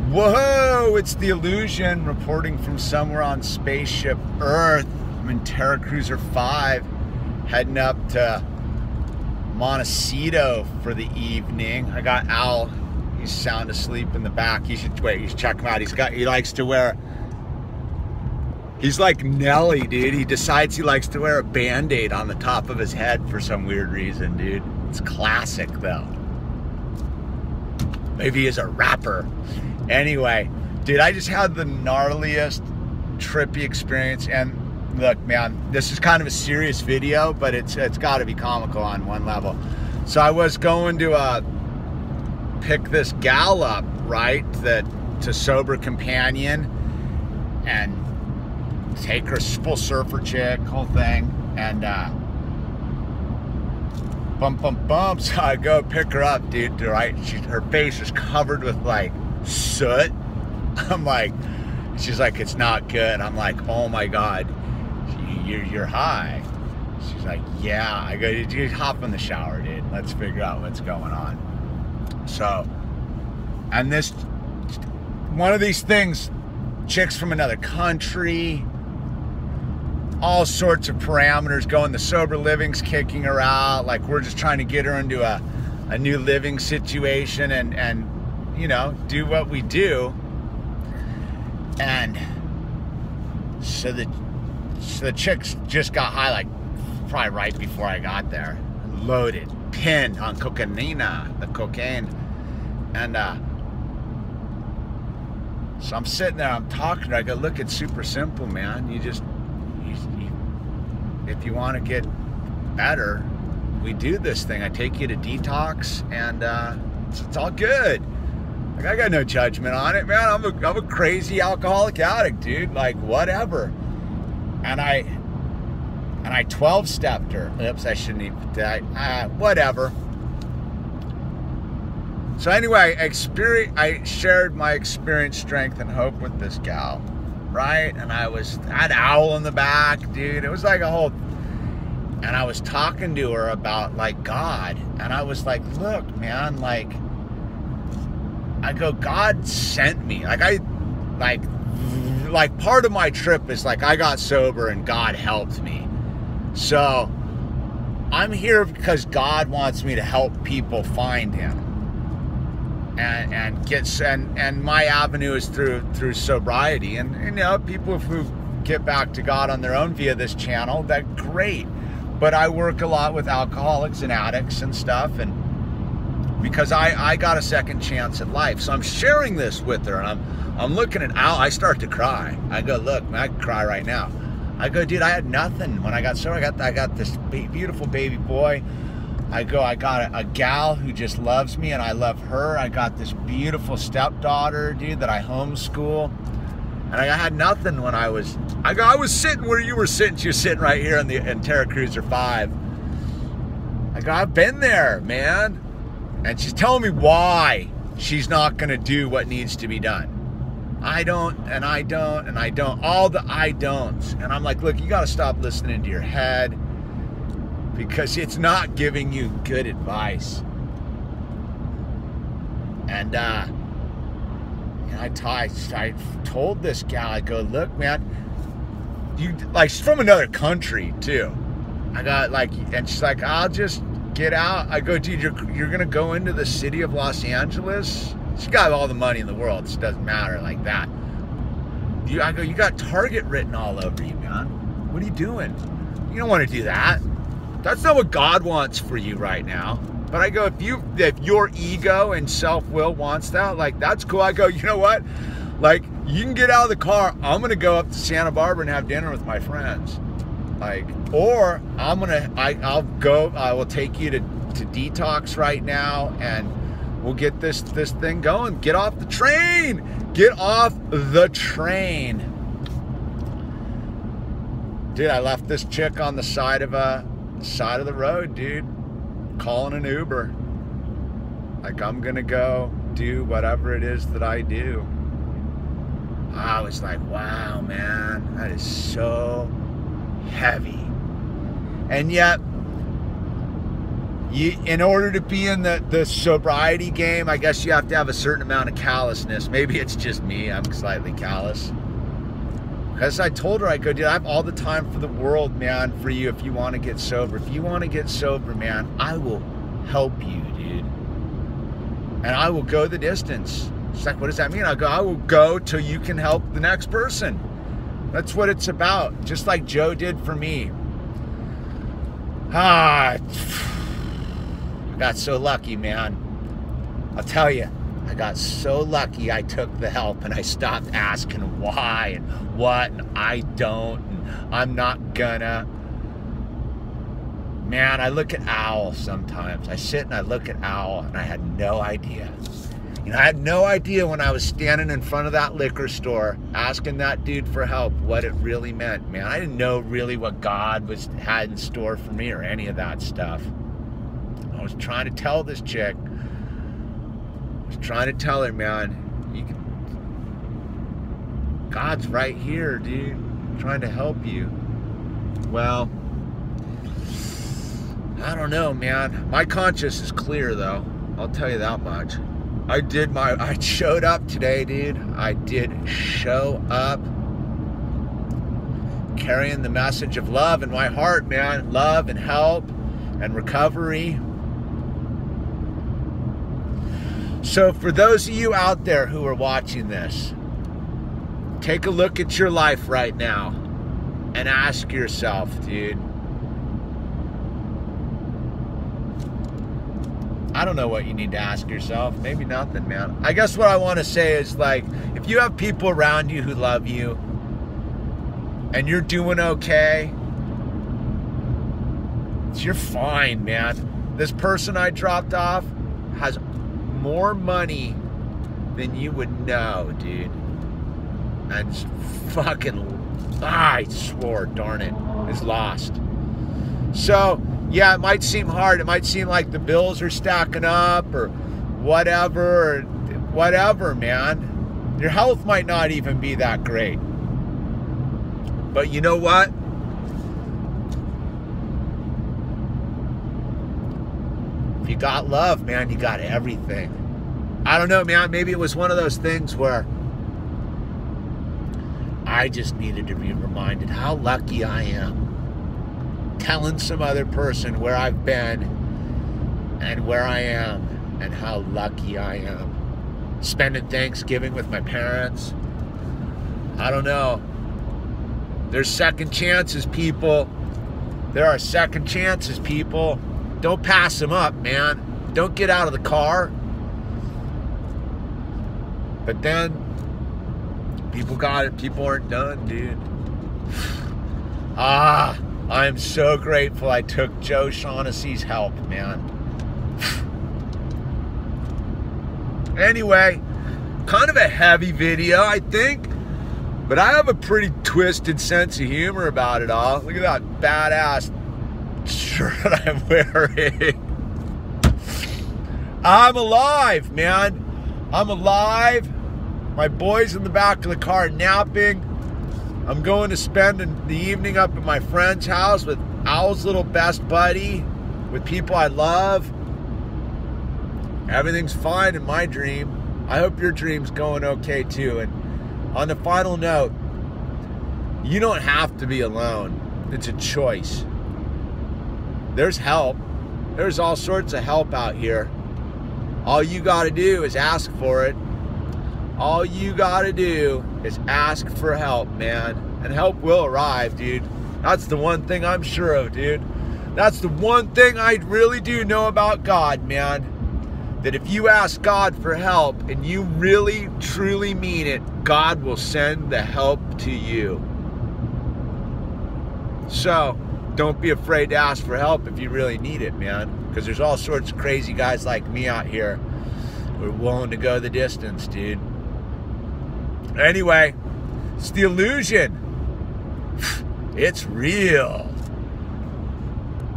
Whoa, it's the Illusion reporting from somewhere on spaceship Earth. I'm in Terra Cruiser 5, heading up to Montecito for the evening. I got Al, he's sound asleep in the back. You should wait, you should check him out. He likes to wear, he's like Nelly, dude. He decides he likes to wear a Band-Aid on the top of his head for some weird reason, dude. It's classic though. Maybe he's a rapper. Anyway, dude, I just had the gnarliest trippy experience. And look, man, this is kind of a serious video, but it's got to be comical on one level. So I was going to pick this gal up, right, to sober companion, and take her, full surfer chick, whole thing, and bump. So I go pick her up, dude, right? Her face is covered with like soot. I'm like, she's like, it's not good. I'm like, oh my God, you're high. She's like, yeah. I go, you hop in the shower, dude. Let's figure out what's going on. So, and this, one of these things, chicks from another country, all sorts of parameters going. The sober living's kicking her out. Like, we're just trying to get her into a new living situation and you know, do what we do. And so the chicks just got high, like probably right before I got there, loaded, pinned on cocaine, the cocaine. And so I'm sitting there, I'm talking to her. I go, look, it's super simple, man. If you want to get better, we do this thing. I take you to detox, and it's all good. Like, I got no judgment on it, man. I'm a crazy alcoholic addict, dude. Like, whatever. And I 12-stepped her. Oops, I shouldn't even. Whatever. So anyway, I shared my experience, strength, and hope with this gal, right? And I had Owl in the back, dude. It was like a whole. And I was talking to her about like God, and I was like, look, man, like, I go, God sent me. Like part of my trip is like I got sober and God helped me. So I'm here because God wants me to help people find Him, and my avenue is through sobriety. And you know, people who get back to God on their own via this channel, that's great. But I work a lot with alcoholics and addicts and stuff, and because I got a second chance at life. So I'm sharing this with her, and I'm looking at Al. I start to cry. I go, look, man, I can cry right now. I go, dude, I had nothing when I got sober. I got this beautiful baby boy. I go, I got a gal who just loves me, and I love her. I got this beautiful stepdaughter, dude, that I homeschool. And I had nothing when I was sitting where you were sitting. She was sitting right here in Terra Cruiser 5. I go, I've been there, man. And she's telling me why she's not going to do what needs to be done. I don't, and I don't, and I don't. All the I don'ts. And I'm like, look, you got to stop listening to your head, because it's not giving you good advice. And I told this gal, I go, look, man, you, like, she's from another country too. I got like, and she's like, I'll just get out. I go, dude, you're gonna go into the city of Los Angeles. She got all the money in the world. It doesn't matter like that. I go, you got Target written all over you, man. What are you doing? You don't want to do that. That's not what God wants for you right now. But I go, if your ego and self-will wants that, like, that's cool. I go, you know what? Like, you can get out of the car. I'm going to go up to Santa Barbara and have dinner with my friends. Like, or I will take you to detox right now, and we'll get this thing going. Get off the train. Get off the train. Dude, I left this chick on the side of the road, dude. Calling an Uber. Like, I'm gonna go do whatever it is that I do. I was like, wow, man, that is so heavy. And yet, in order to be in the sobriety game, I guess you have to have a certain amount of callousness. Maybe it's just me. I'm slightly callous. Because I told her, I go, dude, I have all the time for the world, man, for you if you want to get sober. If you want to get sober, man, I will help you, dude. And I will go the distance. She's like, what does that mean? I go, I will go till you can help the next person. That's what it's about. Just like Joe did for me. I got so lucky, man. I'll tell you, I got so lucky I took the help and I stopped asking why and what and I don't and I'm not gonna. Man, I look at Owl sometimes. I sit and I look at Owl and I had no idea. You know, I had no idea when I was standing in front of that liquor store asking that dude for help what it really meant, man. I didn't know really what God had in store for me or any of that stuff. I was trying to tell this chick. I was trying to tell her, man, God's right here, dude. I'm trying to help you. Well, I don't know, man. My conscience is clear, though. I'll tell you that much. I showed up today, dude. I did show up carrying the message of love in my heart, man. Love and help and recovery. So for those of you out there who are watching this, take a look at your life right now and ask yourself, dude, I don't know what you need to ask yourself. Maybe nothing, man. I guess what I want to say is, like, if you have people around you who love you and you're doing okay, you're fine, man. This person I dropped off has more money than you would know, dude. And fucking, I swore, darn it, is lost. So, yeah, it might seem hard. It might seem like the bills are stacking up or whatever, man. Your health might not even be that great. But you know what? If you got love, man, you got everything. I don't know, man. Maybe it was one of those things where I just needed to be reminded how lucky I am. Telling some other person where I've been and where I am and how lucky I am. Spending Thanksgiving with my parents. I don't know. There's second chances, people. There are second chances, people. Don't pass them up, man. Don't get out of the car. But then, people got it. People aren't done, dude. I am so grateful I took Joe Shaughnessy's help, man. Anyway, kind of a heavy video, I think. But I have a pretty twisted sense of humor about it all. Look at that badass shirt I'm wearing. I'm alive, man. I'm alive. My boy's in the back of the car napping. I'm going to spend the evening up at my friend's house with Owl's little best buddy, with people I love. Everything's fine in my dream. I hope your dream's going okay too. And on the final note, you don't have to be alone. It's a choice. There's help. There's all sorts of help out here. All you got to do is ask for it. All you got to do is ask for help, man. And help will arrive, dude. That's the one thing I'm sure of, dude. That's the one thing I really do know about God, man. That if you ask God for help and you really, truly mean it, God will send the help to you. So, don't be afraid to ask for help if you really need it, man. Because there's all sorts of crazy guys like me out here who are willing to go the distance, dude. Anyway, it's the illusion. It's real.